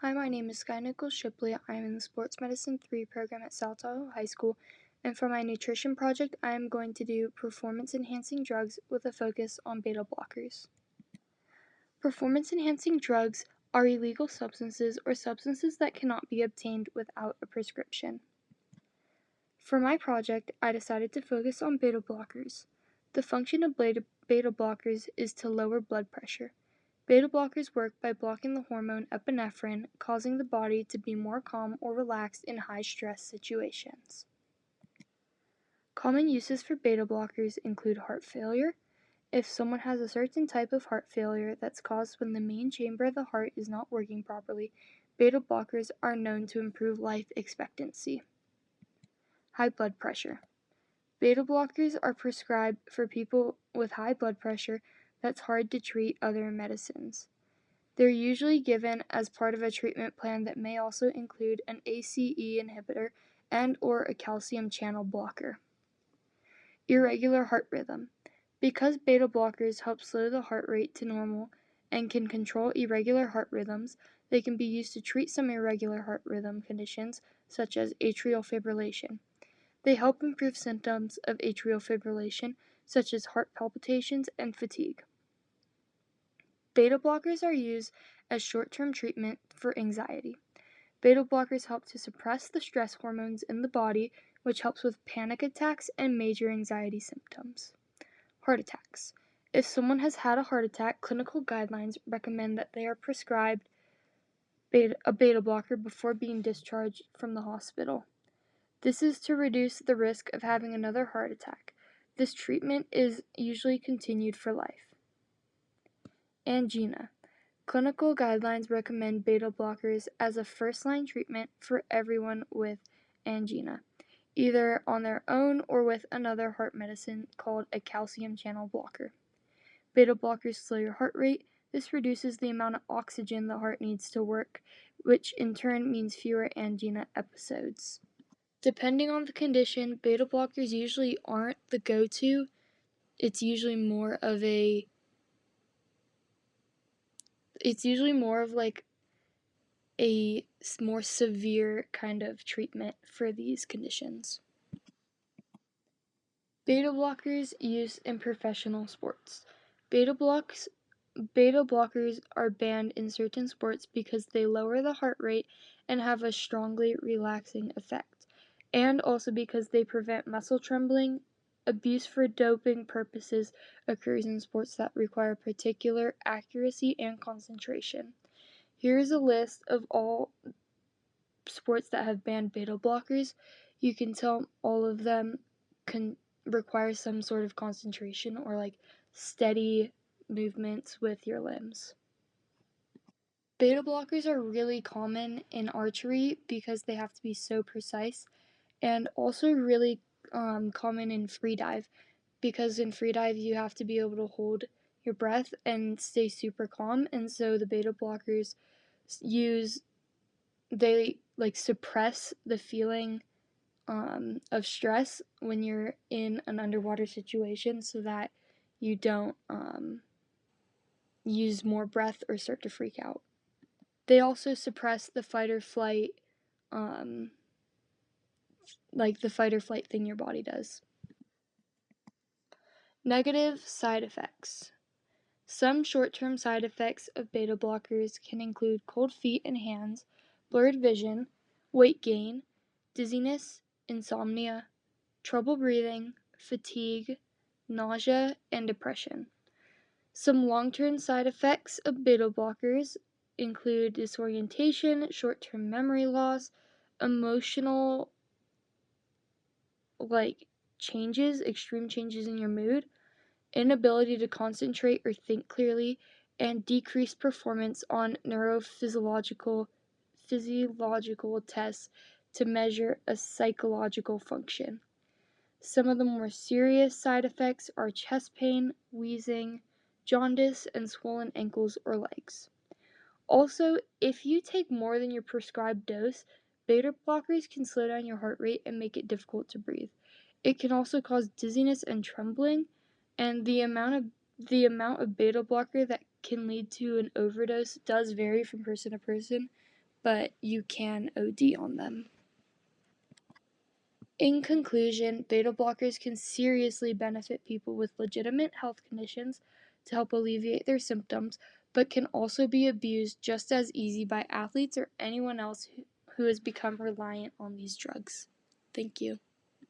Hi, my name is Sky Nichols Shipley. I am in the Sports Medicine 3 program at South Tahoe High School, and for my nutrition project, I am going to do performance enhancing drugs with a focus on beta blockers. Performance enhancing drugs are illegal substances or substances that cannot be obtained without a prescription. For my project, I decided to focus on beta blockers. The function of beta blockers is to lower blood pressure. Beta blockers work by blocking the hormone epinephrine, causing the body to be more calm or relaxed in high-stress situations. Common uses for beta blockers include heart failure. If someone has a certain type of heart failure that's caused when the main chamber of the heart is not working properly, beta blockers are known to improve life expectancy. High blood pressure. Beta blockers are prescribed for people with high blood pressure that's hard to treat other medicines. They're usually given as part of a treatment plan that may also include an ACE inhibitor and/or a calcium channel blocker. Irregular heart rhythm. Because beta blockers help slow the heart rate to normal and can control irregular heart rhythms, they can be used to treat some irregular heart rhythm conditions, such as atrial fibrillation. They help improve symptoms of atrial fibrillation, such as heart palpitations and fatigue. Beta blockers are used as short-term treatment for anxiety. Beta blockers help to suppress the stress hormones in the body, which helps with panic attacks and major anxiety symptoms. Heart attacks. If someone has had a heart attack, clinical guidelines recommend that they are prescribed a beta blocker before being discharged from the hospital. This is to reduce the risk of having another heart attack. This treatment is usually continued for life. Angina. Clinical guidelines recommend beta blockers as a first-line treatment for everyone with angina, either on their own or with another heart medicine called a calcium channel blocker. Beta blockers slow your heart rate. This reduces the amount of oxygen the heart needs to work, which in turn means fewer angina episodes. Depending on the condition, beta blockers usually aren't the go-to. It's usually more of like a more severe kind of treatment for these conditions. Beta blockers used in professional sports. Beta blockers are banned in certain sports because they lower the heart rate and have a strongly relaxing effect, and also because they prevent muscle trembling. Abuse for doping purposes occurs in sports that require particular accuracy and concentration. Here is a list of all sports that have banned beta blockers. You can tell all of them can require some sort of concentration or like steady movements with your limbs. Beta blockers are really common in archery because they have to be so precise, and also really common in free dive because in free dive you have to be able to hold your breath and stay super calm, and so the beta blockers they like suppress the feeling of stress when you're in an underwater situation so that you don't use more breath or start to freak out. They also suppress the fight or flight, like the fight or flight thing your body does. Negative side effects. Some short-term side effects of beta blockers can include cold feet and hands, blurred vision, weight gain, dizziness, insomnia, trouble breathing, fatigue, nausea, and depression. Some long-term side effects of beta blockers include disorientation, short-term memory loss, emotional changes, extreme changes in your mood, inability to concentrate or think clearly, and decreased performance on neurophysiological tests to measure a psychological function. Some of the more serious side effects are chest pain, wheezing, jaundice, and swollen ankles or legs. Also, if you take more than your prescribed dose, beta blockers can slow down your heart rate and make it difficult to breathe. It can also cause dizziness and trembling, and the amount of beta blocker that can lead to an overdose does vary from person to person, but you can OD on them. In conclusion, beta blockers can seriously benefit people with legitimate health conditions to help alleviate their symptoms, but can also be abused just as easy by athletes or anyone else who has become reliant on these drugs. Thank you.